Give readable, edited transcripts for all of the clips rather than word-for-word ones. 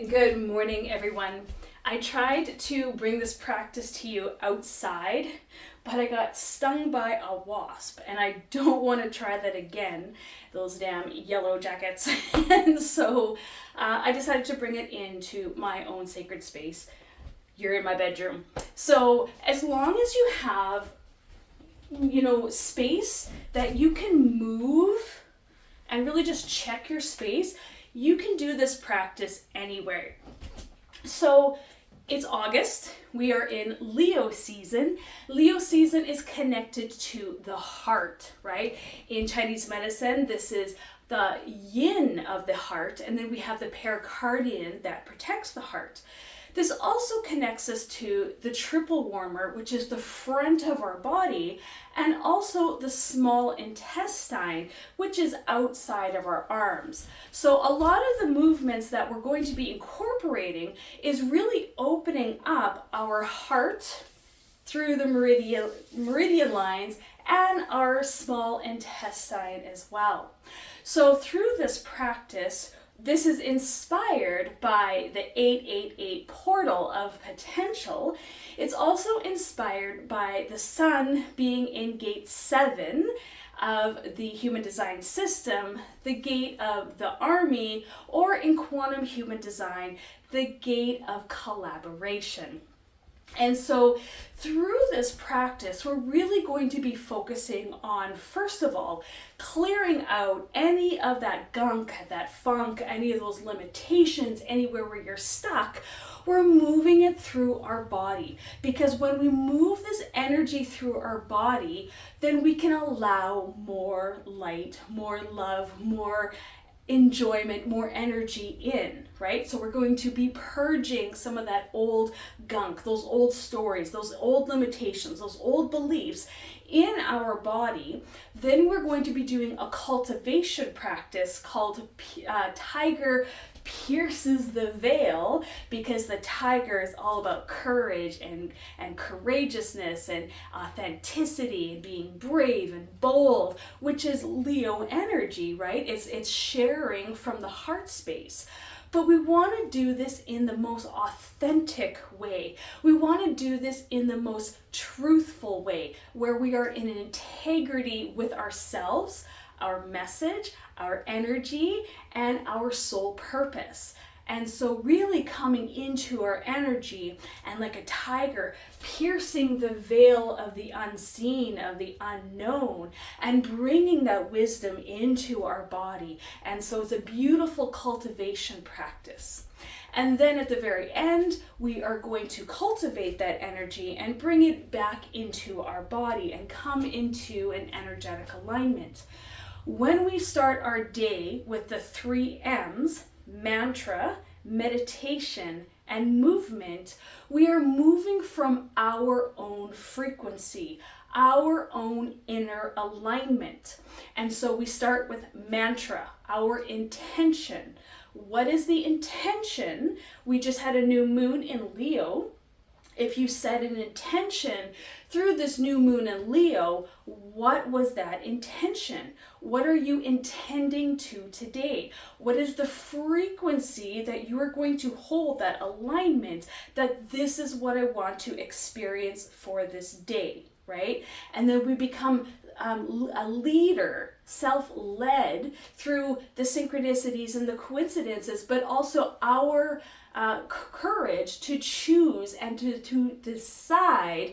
Good morning, everyone. I tried to bring this practice to you outside, but I got stung by a wasp, and I don't want to try that again, those damn yellow jackets. And so I decided to bring it into my own sacred space. You're in my bedroom. So as long as you have, space that you can move and really just check your space, you can do this practice anywhere. So it's August. We are in Leo season. Leo season is connected to the heart, right? In Chinese medicine, this is the yin of the heart, and then we have the pericardium that protects the heart. This also connects us to the triple warmer, which is the front of our body, and also the small intestine, which is outside of our arms. So a lot of the movements that we're going to be incorporating is really opening up our heart through the meridian lines and our small intestine as well. So through this practice, this is inspired by the 888 portal of potential. It's also inspired by the sun being in gate 7 of the human design system, the gate of the army, or in quantum human design, the gate of collaboration. And so through this practice, we're really going to be focusing on, first of all, clearing out any of that gunk, that funk, any of those limitations, anywhere where you're stuck. We're moving it through our body, because when we move this energy through our body, then we can allow more light, more love, more enjoyment, more energy in, right? So we're going to be purging some of that old gunk, those old stories, those old limitations, those old beliefs in our body. Then we're going to be doing a cultivation practice called Tiger Pierces the Veil, because the tiger is all about courage and courageousness and authenticity and being brave and bold, which is Leo energy, right? It's sharing from the heart space. But we want to do this in the most authentic way. We want to do this in the most truthful way, where we are in integrity with ourselves, our message, our energy, and our soul purpose. And so really coming into our energy and like a tiger, piercing the veil of the unseen, of the unknown, and bringing that wisdom into our body. And so it's a beautiful cultivation practice. And then at the very end, we are going to cultivate that energy and bring it back into our body and come into an energetic alignment. When we start our day with the 3 M's, mantra, meditation, and movement, we are moving from our own frequency, our own inner alignment. And so we start with mantra, our intention. What is the intention? We just had a new moon in Leo. If you set an intention through this new moon in Leo, what was that intention? What are you intending to today? What is the frequency that you are going to hold, that alignment, that this is what I want to experience for this day, right? And then we become a leader, self-led through the synchronicities and the coincidences, but also our courage to choose and to decide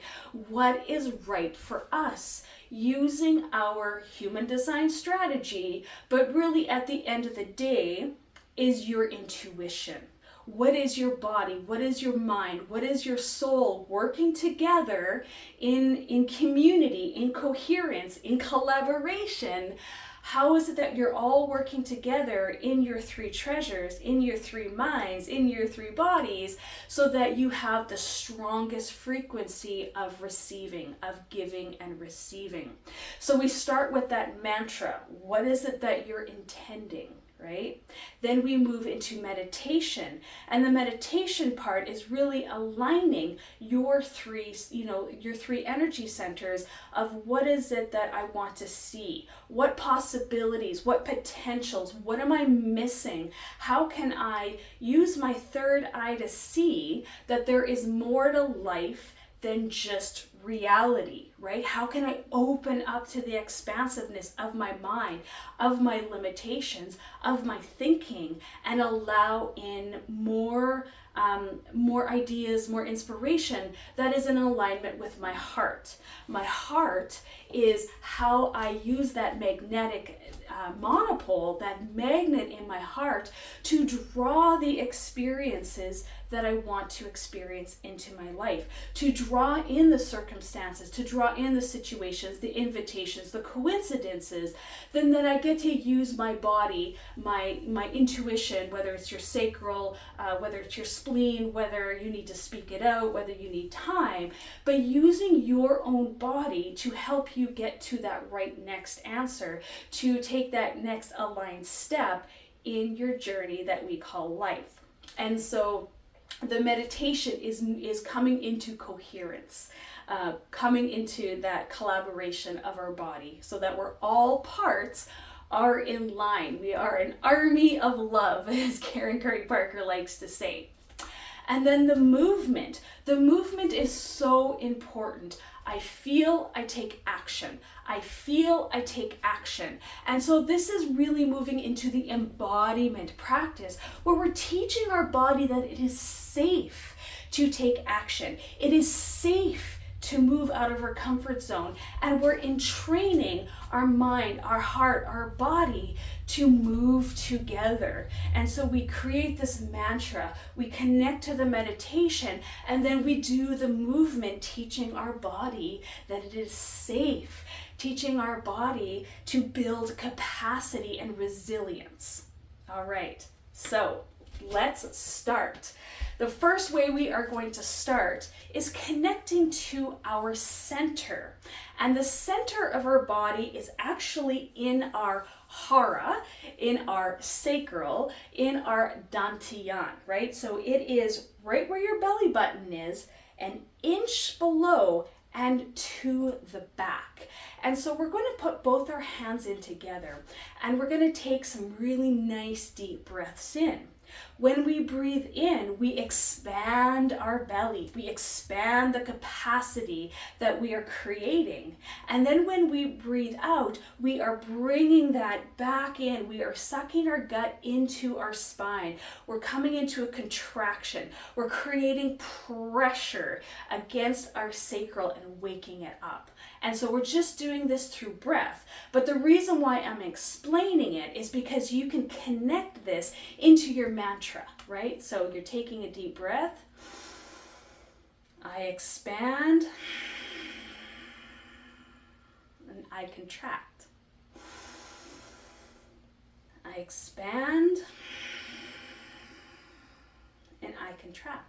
what is right for us, using our human design strategy. But really at the end of the day is your intuition. What is your body? What is your mind? What is your soul working together in community, in coherence, in collaboration? How is it that you're all working together in your 3 treasures, in your 3 minds, in your 3 bodies, so that you have the strongest frequency of receiving, of giving and receiving? So we start with that mantra. What is it that you're intending, right? Then we move into meditation, and the meditation part is really aligning your three energy centers of what is it that I want to see, what possibilities, what potentials, what am I missing, how can I use my third eye to see that there is more to life than just reality, right? How can I open up to the expansiveness of my mind, of my limitations, of my thinking, and allow in more ideas, more inspiration that is in alignment with my heart. My heart is how I use that magnetic monopole, that magnet in my heart, to draw the experiences that I want to experience into my life, to draw in the circumstances, to draw in the situations, the invitations, the coincidences. Then I get to use my body, my intuition, whether it's your sacral, whether it's your spleen, whether you need to speak it out, whether you need time, but using your own body to help you get to that right next answer, to take that next aligned step in your journey that we call life. And so the meditation is coming into coherence, coming into that collaboration of our body, so that we're all parts are in line. We are an army of love, as Karen Curry Parker likes to say. And then the movement is so important. I feel, I take action. I feel, I take action. And so this is really moving into the embodiment practice, where we're teaching our body that it is safe to take action. It is safe to move out of our comfort zone. And we're entraining our mind, our heart, our body to move together. And so we create this mantra, we connect to the meditation, and then we do the movement, teaching our body that it is safe, teaching our body to build capacity and resilience. All right, so let's start. The first way we are going to start is connecting to our center. And the center of our body is actually in our hara, in our sacral, in our dantian, right? So it is right where your belly button is, an inch below and to the back. And so we're going to put both our hands in together, and we're going to take some really nice deep breaths in. When we breathe in, we expand our belly. We expand the capacity that we are creating. And then when we breathe out, we are bringing that back in. We are sucking our gut into our spine. We're coming into a contraction. We're creating pressure against our sacral and waking it up. And so we're just doing this through breath. But the reason why I'm explaining it is because you can connect this into your mantra, right? So you're taking a deep breath. I expand. And I contract. I expand. And I contract.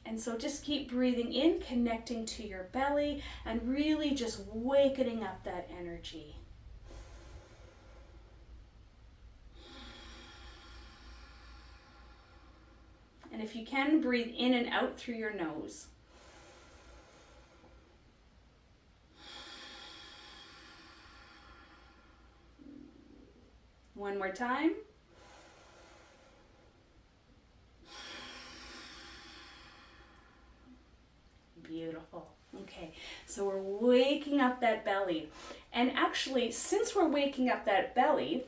And so just keep breathing in, connecting to your belly, and really just wakening up that energy. And if you can, breathe in and out through your nose. One more time. Beautiful. Okay, so we're waking up that belly. And actually, since we're waking up that belly,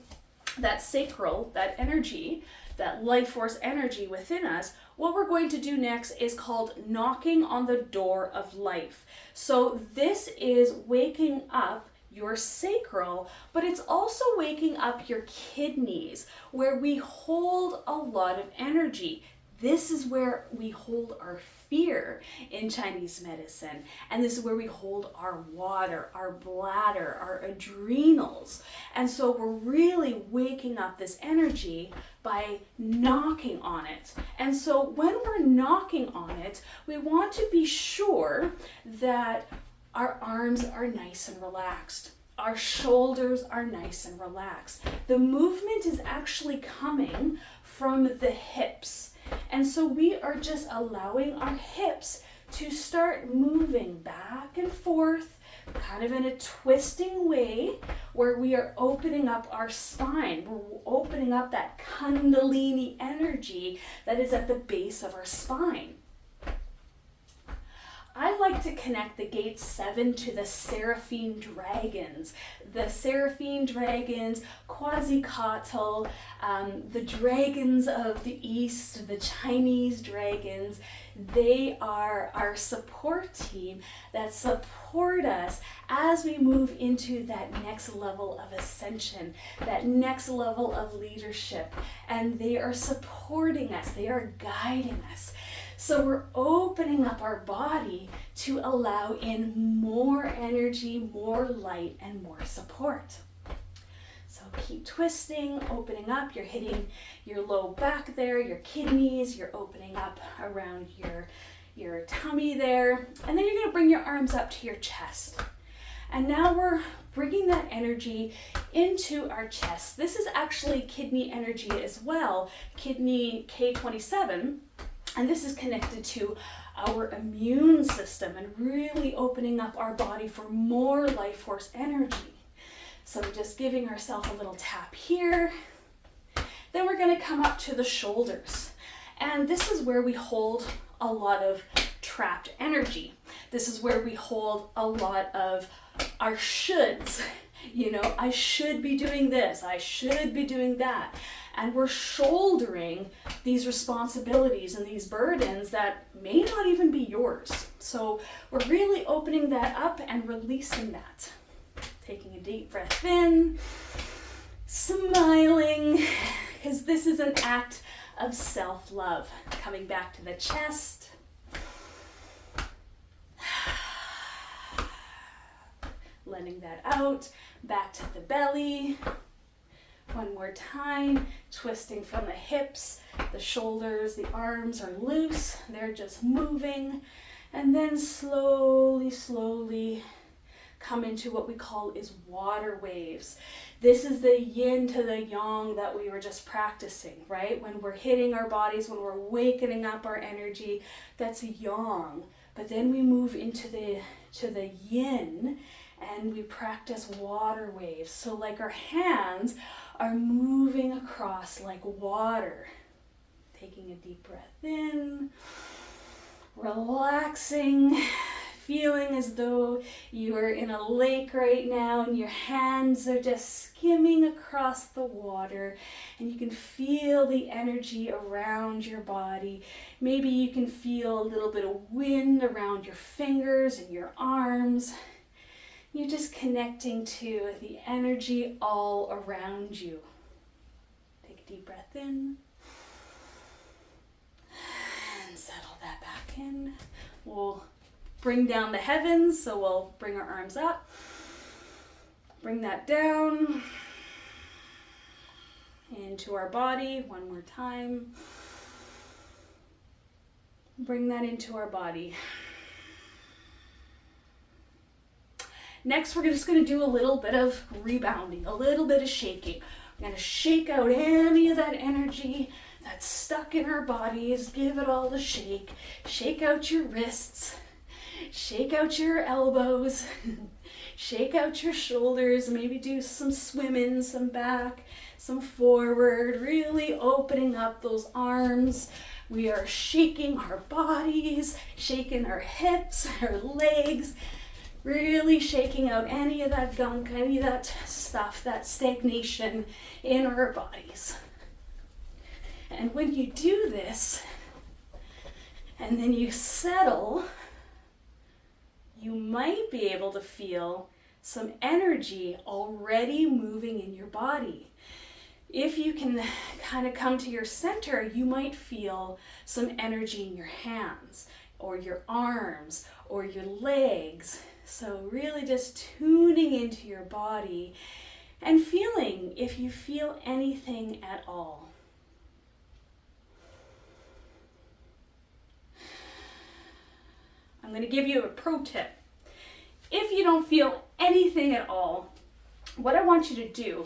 that sacral, that energy, that life force energy within us, what we're going to do next is called knocking on the door of life. So this is waking up your sacral, but it's also waking up your kidneys, where we hold a lot of energy. This is where we hold our fear in Chinese medicine. And this is where we hold our water, our bladder, our adrenals. And so we're really waking up this energy by knocking on it. And so when we're knocking on it, we want to be sure that our arms are nice and relaxed. Our shoulders are nice and relaxed. The movement is actually coming from the hips. And so we are just allowing our hips to start moving back and forth, kind of in a twisting way, where we are opening up our spine. We're opening up that kundalini energy that is at the base of our spine. I like to connect the gate 7 to the seraphim dragons. The seraphim dragons, Quetzalcoatl, the dragons of the east, the Chinese dragons, they are our support team that support us as we move into that next level of ascension, that next level of leadership. And they are supporting us, they are guiding us. So we're opening up our body to allow in more energy, more light, and more support. So keep twisting, opening up. You're hitting your low back there, your kidneys. You're opening up around your tummy there. And then you're going to bring your arms up to your chest. And now we're bringing that energy into our chest. This is actually kidney energy as well, kidney K27. And this is connected to our immune system and really opening up our body for more life force energy. So just giving ourselves a little tap here. Then we're going to come up to the shoulders. And this is where we hold a lot of trapped energy. This is where we hold a lot of our shoulds. You know, I should be doing this, I should be doing that. And we're shouldering these responsibilities and these burdens that may not even be yours. So we're really opening that up and releasing that. Taking a deep breath in, smiling, because this is an act of self-love. Coming back to the chest. Letting that out, back to the belly. One more time, twisting from the hips, the shoulders, the arms are loose, they're just moving. And then slowly, slowly come into what we call is water waves. This is the yin to the yang that we were just practicing, right? When we're hitting our bodies, when we're awakening up our energy, that's yang. But then we move into the yin and we practice water waves. So like our hands are moving across like water. Taking a deep breath in, relaxing, feeling as though you are in a lake right now and your hands are just skimming across the water and you can feel the energy around your body. Maybe you can feel a little bit of wind around your fingers and your arms. You're just connecting to the energy all around you. Take a deep breath in. And settle that back in. We'll bring down the heavens, so we'll bring our arms up. Bring that down into our body one more time. Bring that into our body. Next, we're just going to do a little bit of rebounding, a little bit of shaking. We're going to shake out any of that energy that's stuck in our bodies. Give it all a shake. Shake out your wrists. Shake out your elbows. Shake out your shoulders. Maybe do some swimming, some back, some forward. Really opening up those arms. We are shaking our bodies, shaking our hips, our legs. Really shaking out any of that gunk, any of that stuff, that stagnation in our bodies. And when you do this, and then you settle, you might be able to feel some energy already moving in your body. If you can kind of come to your center, you might feel some energy in your hands, or your arms, or your legs. So really just tuning into your body and feeling if you feel anything at all. I'm going to give you a pro tip. If you don't feel anything at all, what I want you to do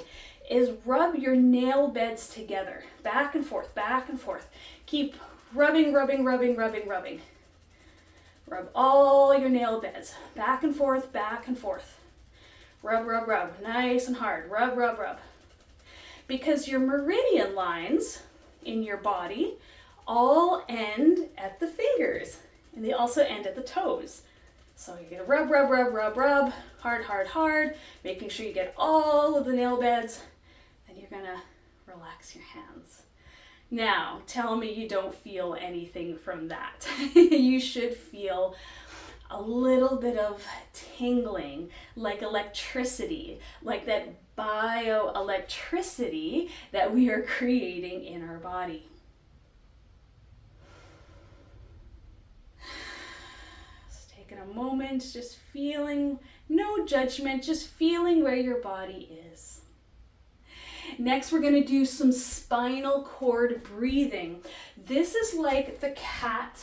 is rub your nail beds together, back and forth, back and forth. Keep rubbing, rubbing, rubbing, rubbing, rubbing. Rub all your nail beds, back and forth, back and forth. Rub, rub, rub, nice and hard, rub, rub, rub. Because your meridian lines in your body all end at the fingers, and they also end at the toes. So you're gonna rub, rub, rub, rub, rub, hard, hard, hard, making sure you get all of the nail beds. Then you're gonna relax your hands. Now, tell me you don't feel anything from that. You should feel a little bit of tingling, like electricity, like that bioelectricity that we are creating in our body. Just taking a moment, just feeling, no judgment, just feeling where your body is. Next, we're going to do some spinal cord breathing. This is like the cat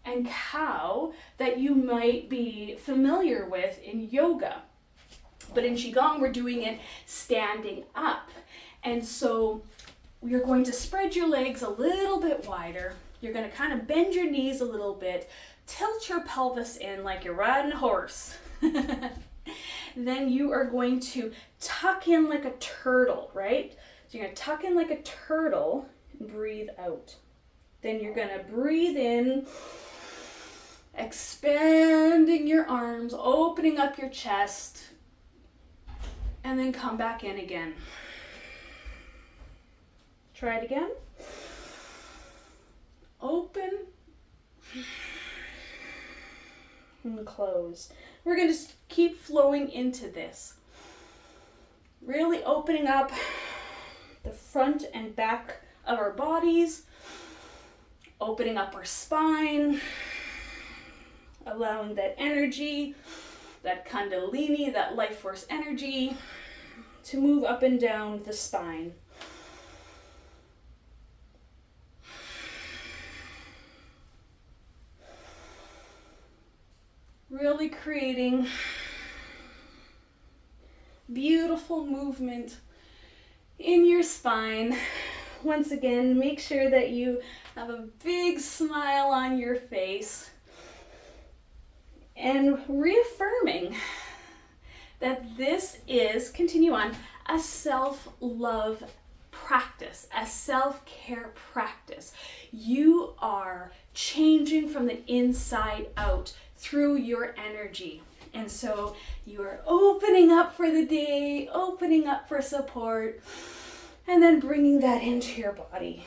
and cow that you might be familiar with in yoga. But in Qigong, we're doing it standing up. And so you're going to spread your legs a little bit wider. You're going to kind of bend your knees a little bit, tilt your pelvis in like you're riding a horse. Then you are going to tuck in like a turtle, right? So you're going to tuck in like a turtle and breathe out. Then you're going to breathe in, expanding your arms, opening up your chest, and then come back in again. Try it again. Open and close. We're going to keep flowing into this. Really opening up the front and back of our bodies, opening up our spine, allowing that energy, that kundalini, that life force energy to move up and down the spine. Really creating beautiful movement in your spine. Once again, make sure that you have a big smile on your face and reaffirming that this is, continue on, a self-love practice, a self-care practice. You are changing from the inside out through your energy. And so you are opening up for the day, opening up for support, and then bringing that into your body.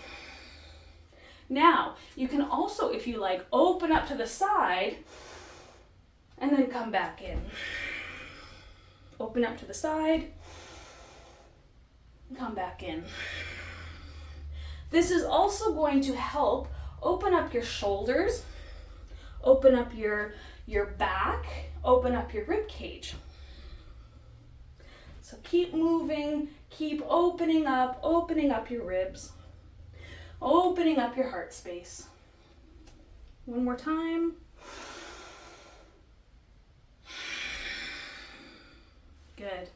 Now, you can also, if you like, open up to the side and then come back in. Open up to the side, and come back in. This is also going to help open up your shoulders, open up your back, open up your rib cage. So keep moving, keep opening up your ribs, opening up your heart space. One more time. Good.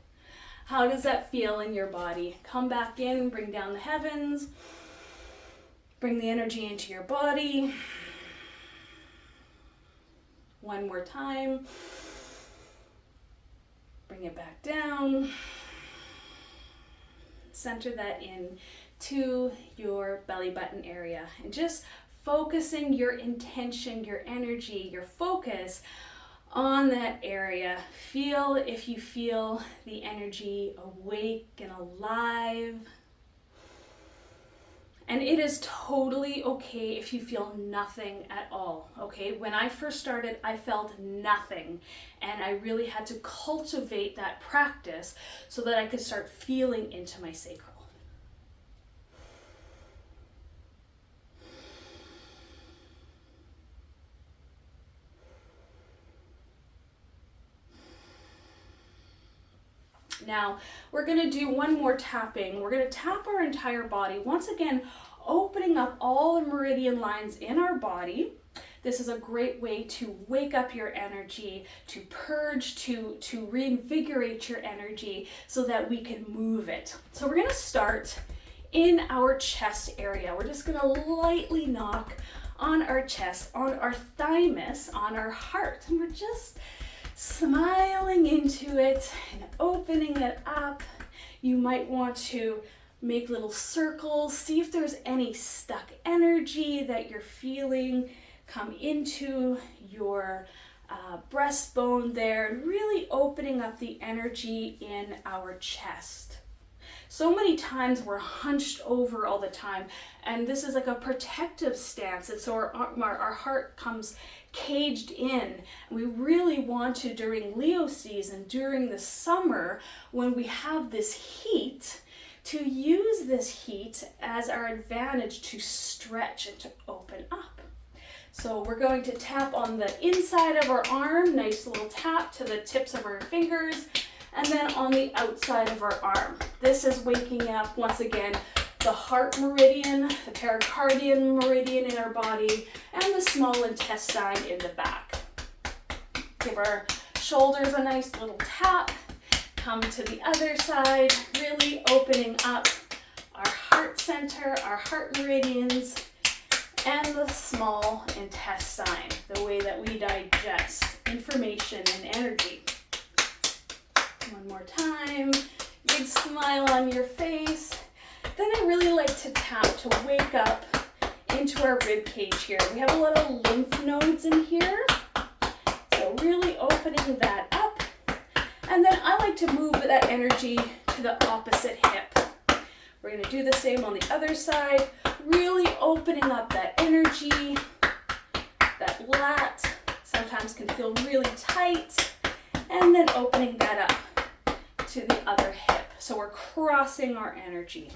How does that feel in your body? Come back in, bring down the heavens, bring the energy into your body. One more time. Bring it back down. Center that in to your belly button area and just focusing your intention, your energy, your focus on that area. Feel if you feel the energy awake and alive. And it is totally okay if you feel nothing at all, okay? When I first started, I felt nothing, and I really had to cultivate that practice so that I could start feeling into my sacral. Now, we're going to do one more tapping. We're going to tap our entire body. Once again, opening up all the meridian lines in our body. This is a great way to wake up your energy, to purge, to reinvigorate your energy so that we can move it. So we're gonna start in our chest area. We're just gonna lightly knock on our chest, on our thymus, on our heart. And we're just smiling into it and opening it up. You might want to make little circles, see if there's any stuck energy that you're feeling come into your breastbone there, and really opening up the energy in our chest. So many times we're hunched over all the time, and this is like a protective stance, and so our heart comes caged in. We really want to, during Leo season, during the summer, when we have this heat, to use this heat as our advantage to stretch and to open up. So we're going to tap on the inside of our arm, nice little tap to the tips of our fingers, and then on the outside of our arm. This is waking up, once again, the heart meridian, the pericardium meridian in our body, and the small intestine in the back. Give our shoulders a nice little tap. Come to the other side, really opening up our heart center, our heart meridians, and the small intestine, the way that we digest information and energy. One more time, big smile on your face. Then I really like to tap to wake up into our rib cage here. We have a lot of lymph nodes in here, so really opening that up. And then I like to move that energy to the opposite hip. We're going to do the same on the other side, really opening up that energy. That lat sometimes can feel really tight, and then opening that up to the other hip. So we're crossing our energy.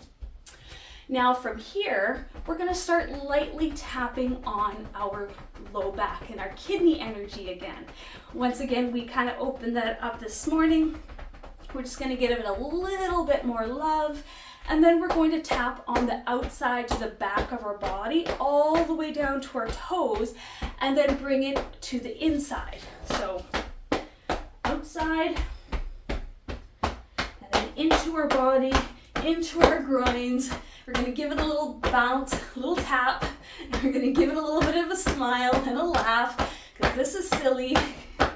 Now from here, we're going to start lightly tapping on our low back and our kidney energy again. Once again, we kind of opened that up this morning. We're just going to give it a little bit more love. And then we're going to tap on the outside to the back of our body, all the way down to our toes, and then bring it to the inside. So outside, and then into our body, into our groins. We're going to give it a little bounce, a little tap, and we're going to give it a little bit of a smile and a laugh, because this is silly. And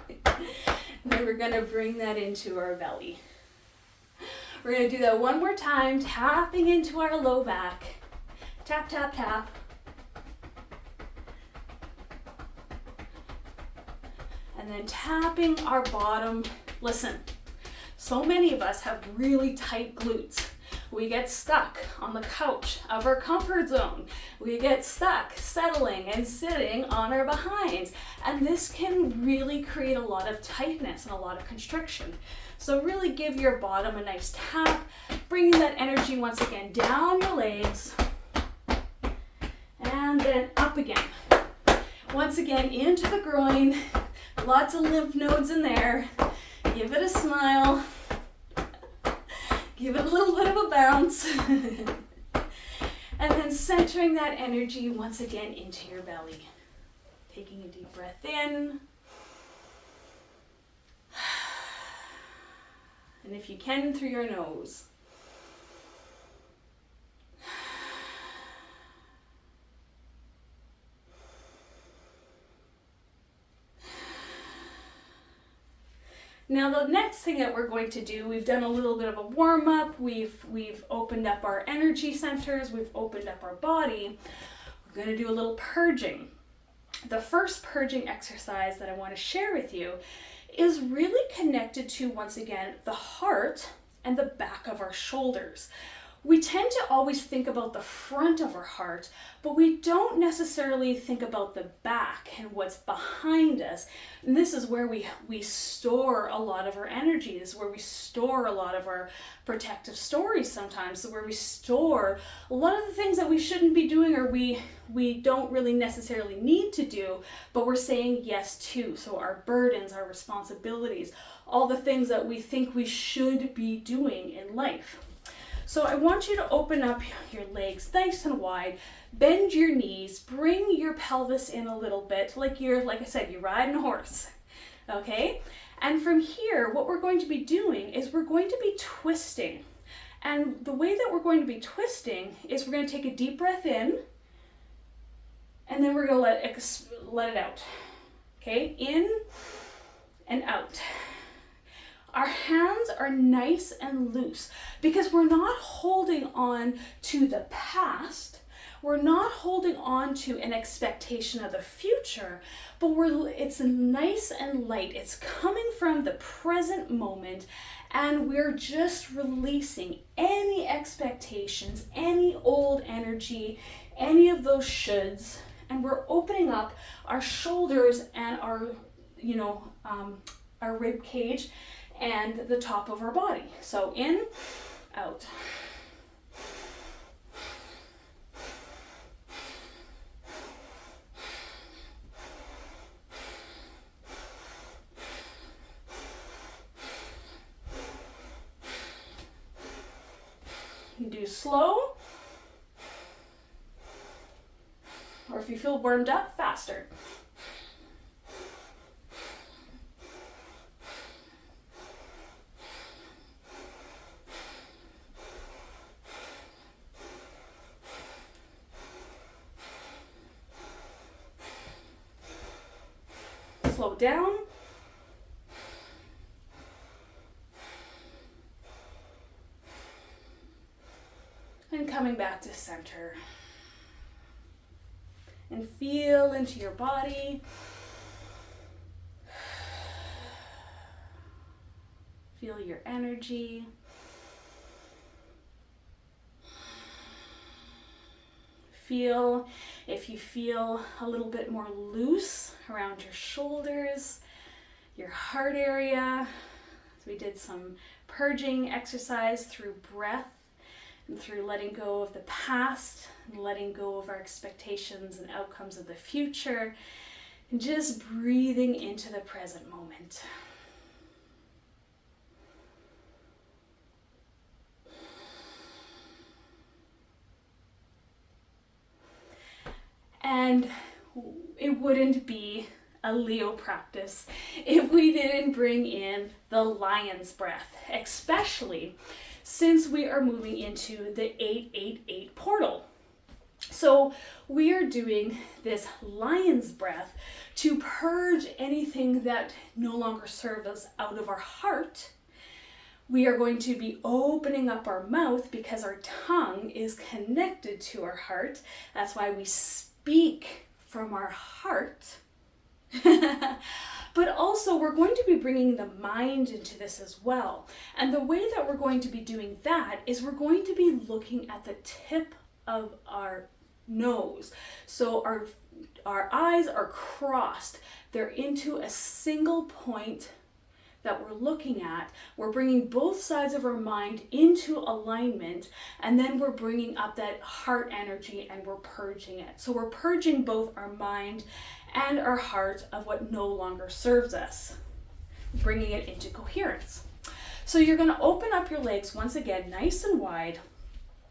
then we're going to bring that into our belly. We're going to do that one more time, tapping into our low back. Tap, tap, tap. And then tapping our bottom. Listen, so many of us have really tight glutes. We get stuck on the couch of our comfort zone. We get stuck settling and sitting on our behinds. And this can really create a lot of tightness and a lot of constriction. So really give your bottom a nice tap, bringing that energy once again down your legs, and then up again. Once again into the groin, lots of lymph nodes in there. Give it a smile. Give it a little bit of a bounce. And then centering that energy once again into your belly. Taking a deep breath in. And if you can, through your nose. Now the next thing that we're going to do, we've done a little bit of a warm up, we've opened up our energy centers, we've opened up our body. We're going to do a little purging. The first purging exercise that I want to share with you is really connected to, once again, the heart and the back of our shoulders. We tend to always think about the front of our heart, but we don't necessarily think about the back and what's behind us. And this is where we store a lot of our energy. This is where we store a lot of our protective stories sometimes. So where we store a lot of the things that we shouldn't be doing, or we don't really necessarily need to do, but we're saying yes to. So our burdens, our responsibilities, all the things that we think we should be doing in life. So I want you to open up your legs nice and wide, bend your knees, bring your pelvis in a little bit, like I said, you're riding a horse, okay? And from here, what we're going to be doing is we're going to be twisting. And the way that we're going to be twisting is we're going to take a deep breath in, and then we're going to let it out, okay? In and out. Our hands are nice and loose because we're not holding on to the past. We're not holding on to an expectation of the future, but it's nice and light. It's coming from the present moment, and we're just releasing any expectations, any old energy, any of those shoulds, and we're opening up our shoulders and our rib cage and the top of our body. So in, out. You can do slow, or if you feel warmed up, faster. Slow down. And coming back to center. And feel into your body. Feel your energy. Feel if you feel a little bit more loose around your shoulders, your heart area. So we did some purging exercise through breath and through letting go of the past and letting go of our expectations and outcomes of the future, and just breathing into the present moment. And it wouldn't be a Leo practice if we didn't bring in the lion's breath, especially since we are moving into the 888 portal. So we are doing this lion's breath to purge anything that no longer serves us out of our heart. We are going to be opening up our mouth because our tongue is connected to our heart. That's why we speak from our heart. But also we're going to be bringing the mind into this as well. And the way that we're going to be doing that is we're going to be looking at the tip of our nose. So our eyes are crossed. They're into a single point that we're looking at. We're bringing both sides of our mind into alignment, and then we're bringing up that heart energy and we're purging it. So we're purging both our mind and our heart of what no longer serves us, bringing it into coherence. So you're going to open up your legs once again, nice and wide.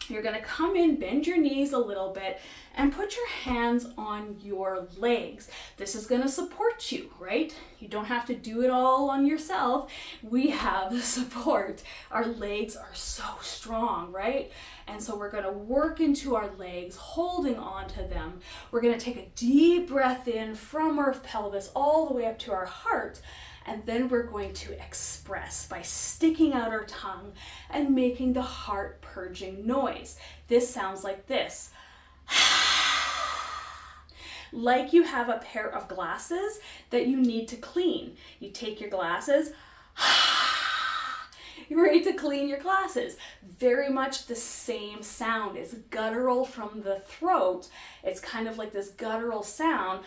You're going to come in, bend your knees a little bit, and put your hands on your legs. This is going to support you, right? You don't have to do it all on yourself. We have the support. Our legs are so strong, right? And so we're going to work into our legs, holding on to them. We're going to take a deep breath in from our pelvis all the way up to our heart. And then we're going to express by sticking out our tongue and making the heart purging noise. This sounds like this. Like you have a pair of glasses that you need to clean. You take your glasses, you're ready to clean your glasses. Very much the same sound. It's guttural from the throat. It's kind of like this guttural sound.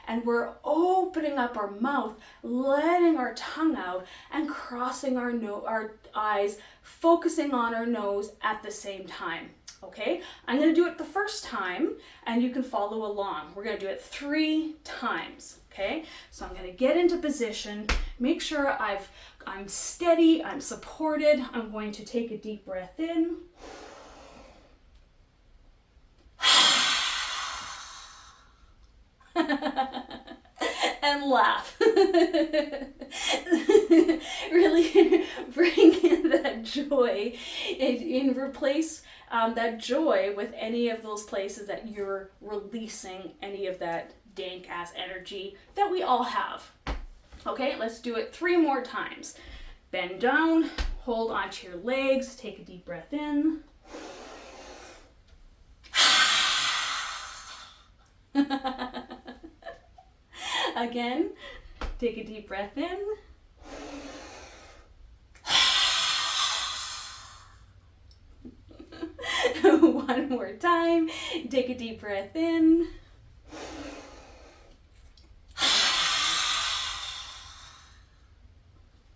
And we're opening up our mouth, letting our tongue out, and crossing our eyes, focusing on our nose at the same time. Okay, I'm going to do it the first time, and you can follow along. We're going to do it 3 times. Okay, so I'm going to get into position, make sure I've I'm steady, I'm supported. I'm going to take a deep breath in. And laugh. Really bring in that joy and replace that joy with any of those places that you're releasing any of that dank ass energy that we all have. Okay, let's do it 3 more times. Bend down, hold onto your legs, take a deep breath in. Again, take a deep breath in. One more time, take a deep breath in.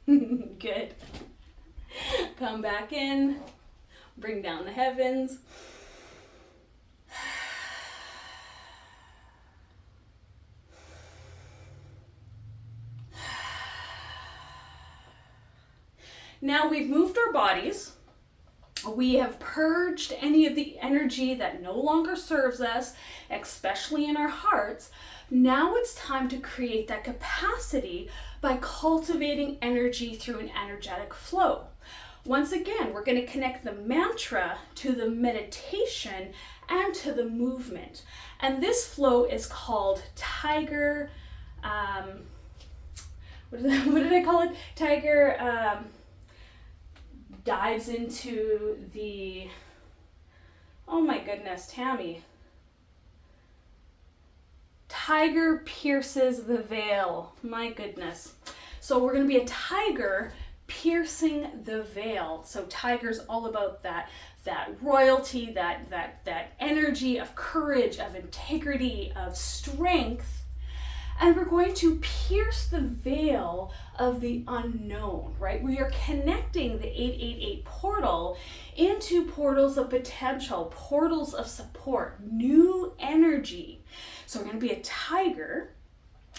Good. Come back in, bring down the heavens. Now we've moved our bodies. We have purged any of the energy that no longer serves us, especially in our hearts. Now it's time to create that capacity by cultivating energy through an energetic flow. Once again, we're going to connect the mantra to the meditation and to the movement. And this flow is called Tiger, what did I call it? Tiger, dives into the, oh my goodness, Tammy. Tiger pierces the veil. My goodness. So we're going to be a tiger piercing the veil. So tiger's all about that royalty, that energy of courage, of integrity, of strength. And we're going to pierce the veil of the unknown, right? We are connecting the 888 portal into portals of potential, portals of support, new energy. So we're going to be a tiger.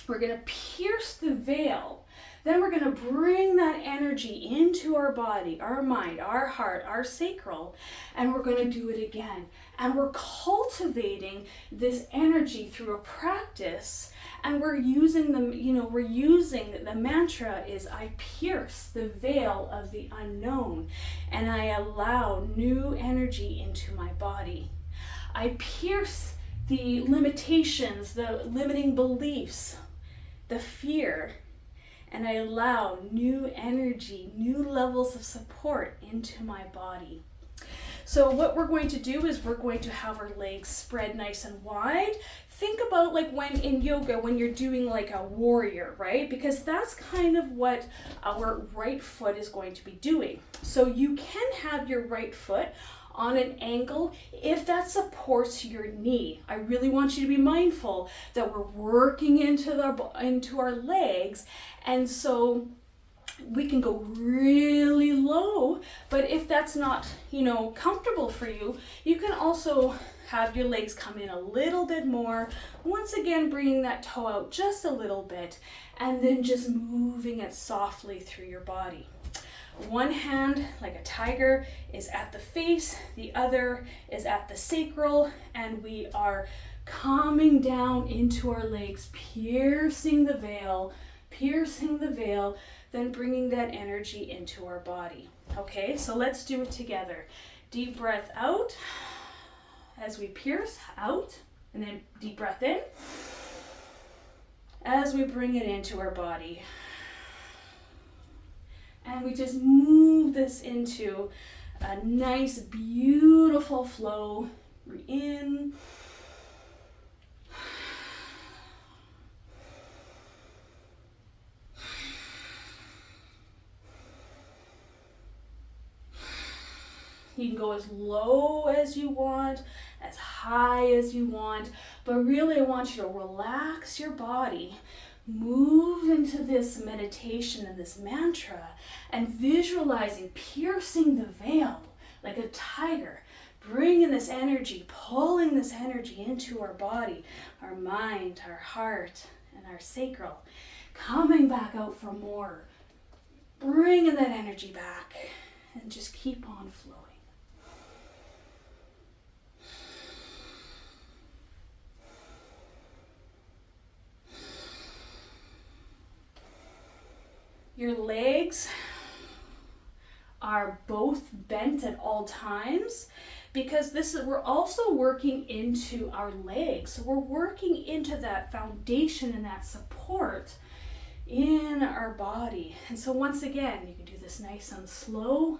We're going to pierce the veil. Then we're going to bring that energy into our body, our mind, our heart, our sacral, and we're going to do it again. And we're cultivating this energy through a practice, and we're using the mantra is I pierce the veil of the unknown, and I allow new energy into my body. I pierce the limitations, the limiting beliefs, the fear, and I allow new energy, new levels of support into my body. So what we're going to do is we're going to have our legs spread nice and wide. Think about like when in yoga, when you're doing like a warrior, right? Because that's kind of what our right foot is going to be doing. So you can have your right foot on an angle if that supports your knee. I really want you to be mindful that we're working into our legs, and so we can go really low, but if that's not, comfortable for you, you can also have your legs come in a little bit more. Once again, bringing that toe out just a little bit, and then just moving it softly through your body. One hand, like a tiger, is at the face, the other is at the sacral, and we are coming down into our legs, piercing the veil, then bringing that energy into our body. Okay, so let's do it together. Deep breath out as we pierce out, and then deep breath in as we bring it into our body. And we just move this into a nice, beautiful flow. Breathe in. You can go as low as you want, as high as you want, but really I want you to relax your body, move into this meditation and this mantra, and visualizing piercing the veil like a tiger, bringing this energy, pulling this energy into our body, our mind, our heart, and our sacral, coming back out for more. bringing that energy back and just keep on flowing. Your legs are both bent at all times because we're also working into our legs. So we're working into that foundation and that support in our body. And so once again, you can do this nice and slow.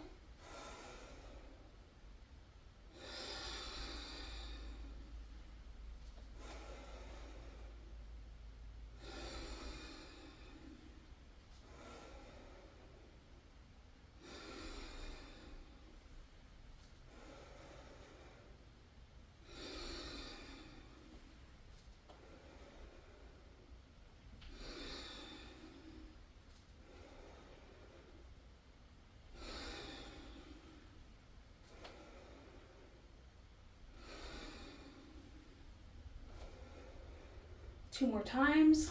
Two more times.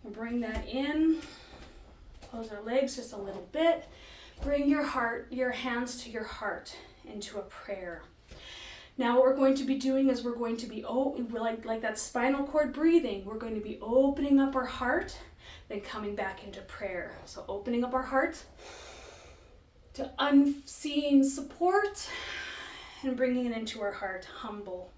We'll bring that in. Close our legs just a little bit. Bring your hands to your heart into a prayer. Now what we're going to be doing is we're going to be, like that spinal cord breathing, we're going to be opening up our heart, then coming back into prayer. So opening up our heart to unseen support and bringing it into our heart, humble.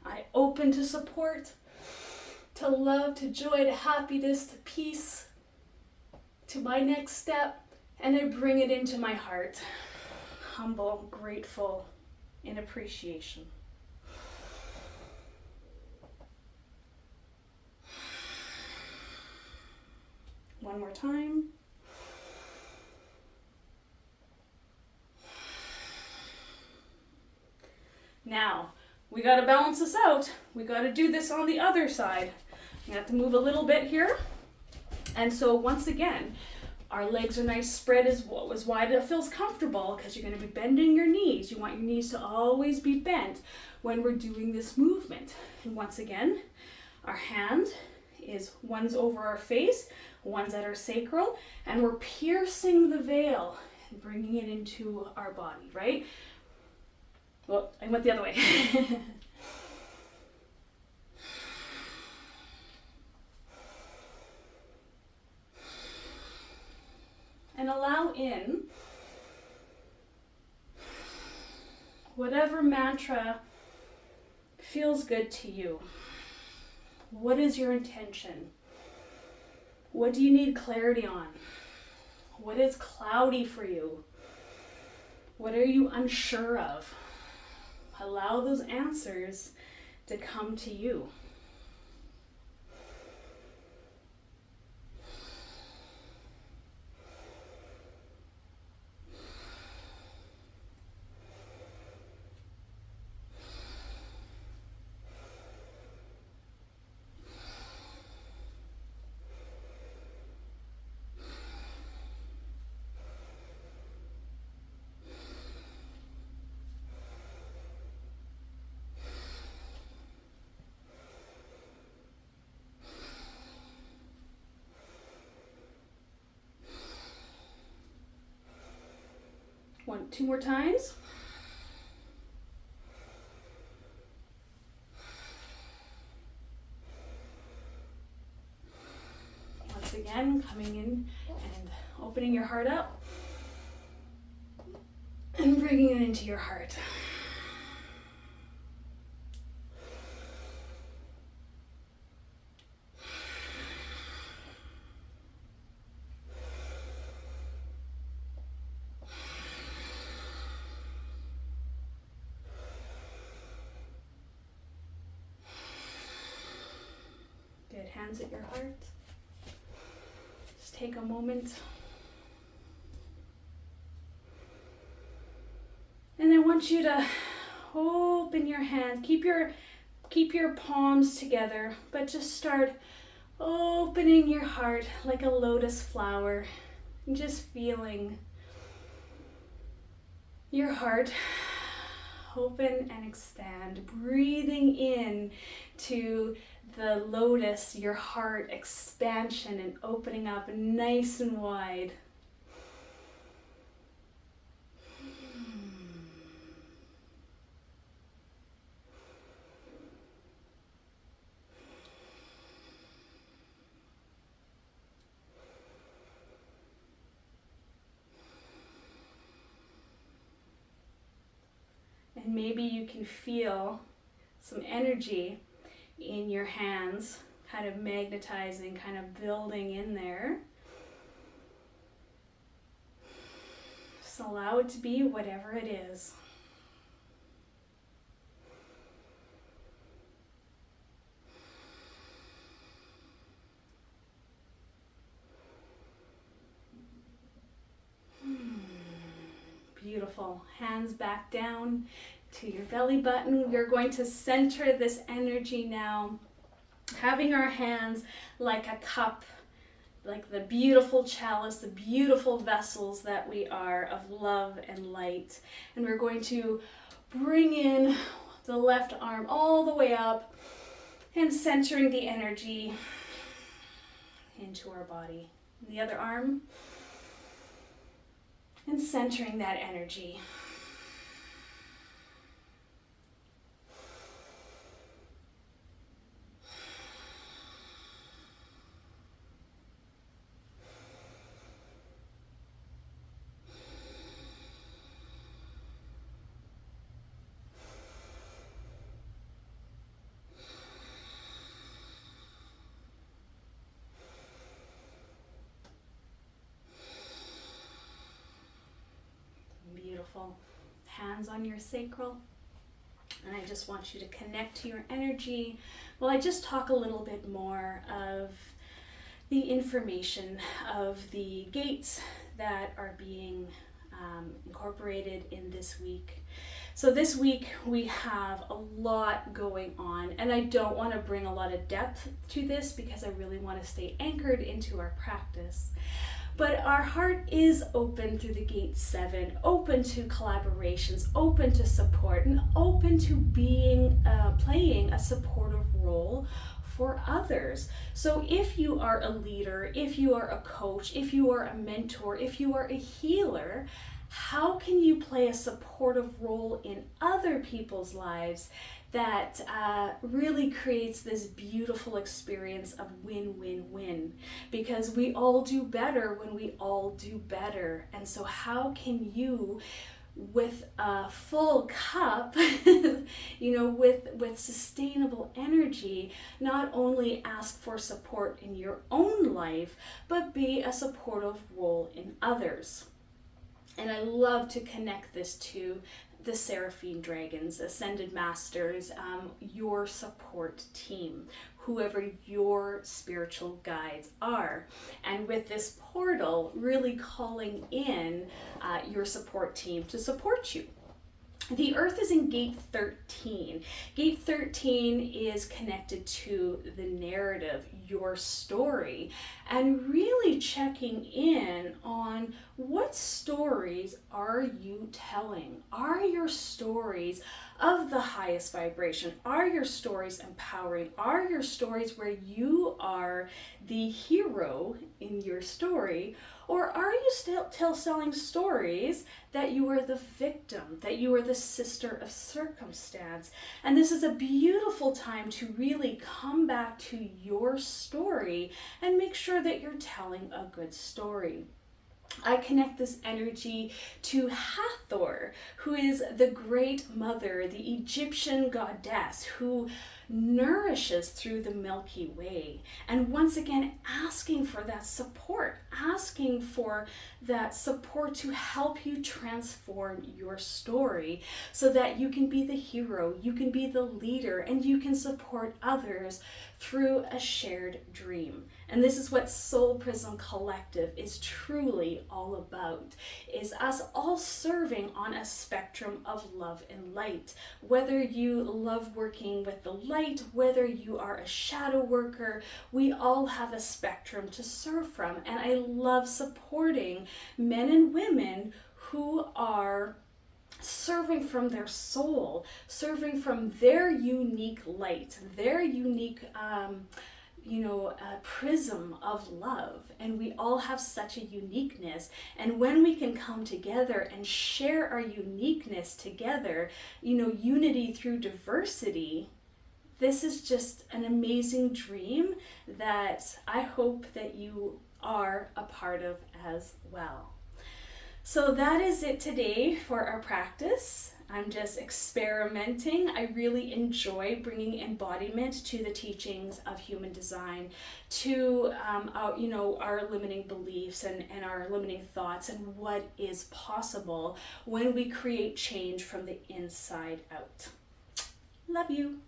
I open to support, to love, to joy, to happiness, to peace, to my next step, and I bring it into my heart, humble, grateful, in appreciation. One more time. Now, we got to balance this out. We got to do this on the other side. You have to move a little bit here. And so once again, our legs are nice spread as wide as it feels comfortable because you're going to be bending your knees. You want your knees to always be bent when we're doing this movement. And once again, our hand is one's over our face, one's at our sacral, and we're piercing the veil and bringing it into our body, right? Well, I went the other way. And allow in whatever mantra feels good to you. What is your intention? What do you need clarity on? What is cloudy for you? What are you unsure of? Allow those answers to come to you. Two more times. Once again, coming in and opening your heart up and bringing it into your heart. Good, hands at your heart. Just take a moment. And I want you to open your hands. Keep your palms together, but just start opening your heart like a lotus flower And just feeling your heart open and expand, breathing in to the lotus, your heart expansion and opening up nice and wide. And maybe you can feel some energy in your hands, kind of magnetizing, kind of building in there. Just allow it to be whatever it is. Beautiful. Hands back down to your belly button. We're going to center this energy now, having our hands like a cup, like the beautiful chalice, the beautiful vessels that we are of love and light. And we're going to bring in the left arm all the way up and centering the energy into our body. And the other arm, and centering that energy. Beautiful. Hands on your sacral. And I just want you to connect to your energy. Well, I just talk a little bit more of the information of the gates that are being incorporated in this week. So this week we have a lot going on, and I don't want to bring a lot of depth to this because I really want to stay anchored into our practice. But our heart is open through the gate 7, open to collaborations, open to support, and open to being playing a supportive role for others. So if you are a leader, if you are a coach, if you are a mentor, if you are a healer, how can you play a supportive role in other people's lives that really creates this beautiful experience of win-win-win? Because we all do better when we all do better. And so how can you, with a full cup, with sustainable energy, not only ask for support in your own life, but be a supportive role in others? And I love to connect this to the Seraphim Dragons, Ascended Masters, your support team, whoever your spiritual guides are. And with this portal, really calling in your support team to support you. The Earth is in gate 13. Gate 13 is connected to the narrative, your story, and really checking in on what stories are you telling? Are your stories of the highest vibration? Are your stories empowering? Are your stories where you are the hero in your story? Or are you still telling stories that you are the victim, that you are the sister of circumstance? And this is a beautiful time to really come back to your story and make sure that you're telling a good story. I connect this energy to Hathor, who is the great mother, the Egyptian goddess who nourishes through the Milky Way. And once again, asking for that support, asking for that support to help you transform your story so that you can be the hero, you can be the leader, and you can support others through a shared dream. And this is what Soul Prism Collective is truly really all about, is us all serving on a spectrum of love and light. Whether you love working with the light, whether you are a shadow worker, we all have a spectrum to serve from. And I love supporting men and women who are serving from their soul, serving from their unique light, their unique prism of love. And we all have such a uniqueness, and when we can come together and share our uniqueness together, unity through diversity, this is just an amazing dream that I hope that you are a part of as well. So that is it today for our practice. I'm just experimenting. I really enjoy bringing embodiment to the teachings of human design, to our limiting beliefs and our limiting thoughts, and what is possible when we create change from the inside out. Love you.